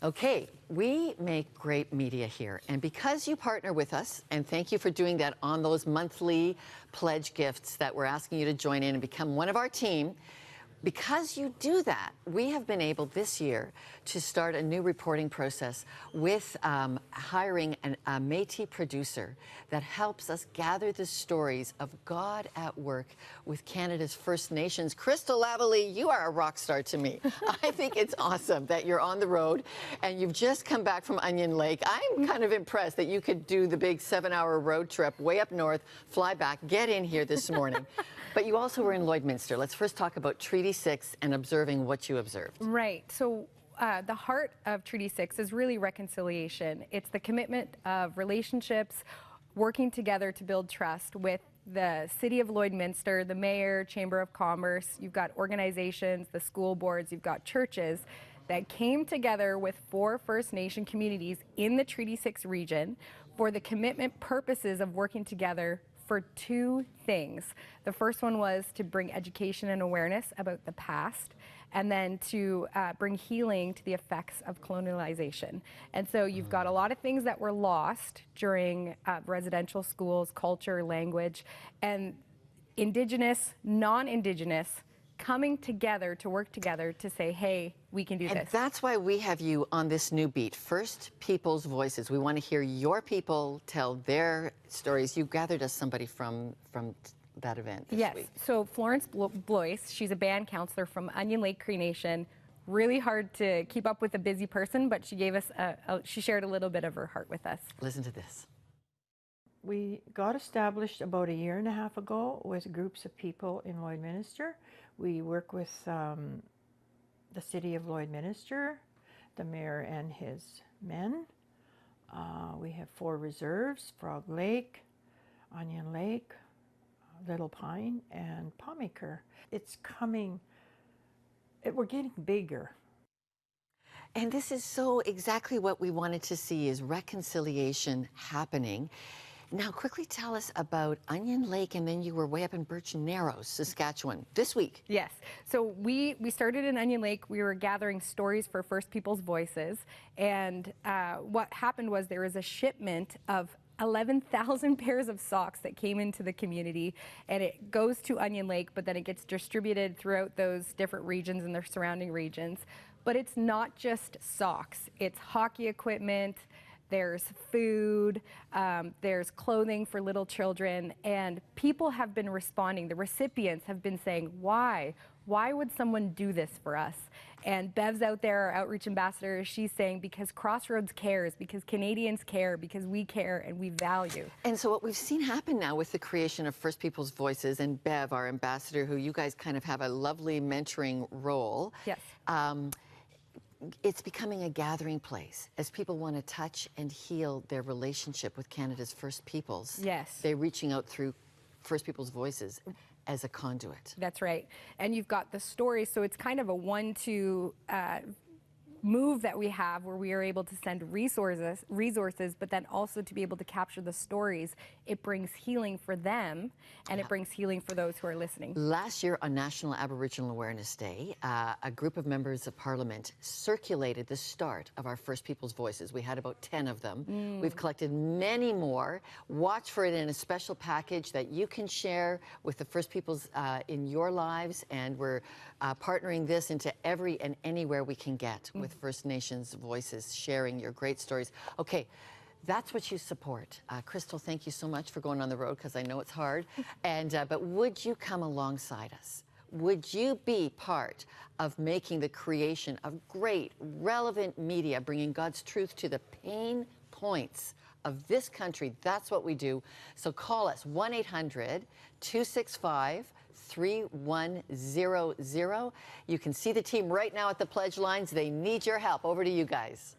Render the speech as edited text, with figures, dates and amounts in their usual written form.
Okay, we make great media here, and because you partner with us, and thank you for doing that on those monthly pledge gifts that we're asking you to join in and become one of our team, because you do that, we have been able this year to start a new reporting process with hiring a Métis producer that helps us gather the stories of God at work with Canada's First Nations. Crystal Lavallee, you are a rock star to me. I think it's awesome that you're on the road and you've just come back from Onion Lake. I'm kind of impressed that you could do the big 7-hour road trip way up north, fly back, get in here this morning. But you also were in Lloydminster. Let's first talk about Treaty 6 and observing what you observed. Right. So the heart of Treaty 6 is really reconciliation. It's the commitment of relationships, working together to build trust with the City of Lloydminster, the Mayor, Chamber of Commerce. You've got organizations, the school boards, you've got churches that came together with 4 First Nation communities in the Treaty 6 region for the commitment purposes of working together for 2 things. The first one was to bring education and awareness about the past, and then to bring healing to the effects of colonialization. And so you've got a lot of things that were lost during residential schools, culture, language, and Indigenous, non-Indigenous coming together to work together to say, hey, we can do this. And that's why we have you on this new beat, First People's Voices. We want to hear your people tell their stories. You gathered us somebody from that event this week. Yes, so Florence Blois, she's a band counselor from Onion Lake Cree Nation. Really hard to keep up with a busy person, but she gave us she shared a little bit of her heart with us. Listen to this. We got established about 1.5 years ago with groups of people in Lloydminster. We work with the City of Lloydminster, the Mayor and his men. We have 4 reserves, Frog Lake, Onion Lake, Little Pine, and Pommiker. It's coming, we're getting bigger. And this is so exactly what we wanted to see, is reconciliation happening. Now, quickly tell us about Onion Lake, and then you were way up in Birch Narrows, Saskatchewan, this week. Yes. So we started in Onion Lake. We were gathering stories for First People's Voices. And what happened was there was a shipment of 11,000 pairs of socks that came into the community, and it goes to Onion Lake, but then it gets distributed throughout those different regions and their surrounding regions. But it's not just socks. It's hockey equipment, there's food, there's clothing for little children, and people have been responding. The recipients have been saying, why? Why would someone do this for us? And Bev's out there, our outreach ambassador, she's saying because Crossroads cares, because Canadians care, because we care and we value. And so what we've seen happen now with the creation of First People's Voices, and Bev, our ambassador, who you guys kind of have a lovely mentoring role. Yes. It's becoming a gathering place as people want to touch and heal their relationship with Canada's First Peoples. Yes. They're reaching out through First People's Voices as a conduit. That's right. And you've got the stories, so it's kind of a 1-2 move that we have where we are able to send resources, but then also to be able to capture the stories. It brings healing for them, and it brings healing for those who are listening. Last year on National Aboriginal Awareness Day, a group of members of Parliament circulated the start of our First People's Voices. We had about 10 of them. We've collected many more. Watch for it in a special package that you can share with the First Peoples in your lives, and we're partnering this into every and anywhere we can get with First Nations voices, sharing your great stories. Okay, that's what you support. Crystal, thank you so much for going on the road, because I know it's hard. And but would you come alongside us? Would you be part of making the creation of great, relevant media, bringing God's truth to the pain points of this country? That's what we do. So call us, 1-800-265-3100. You can see the team right now at the pledge lines. They need your help. Over to you guys.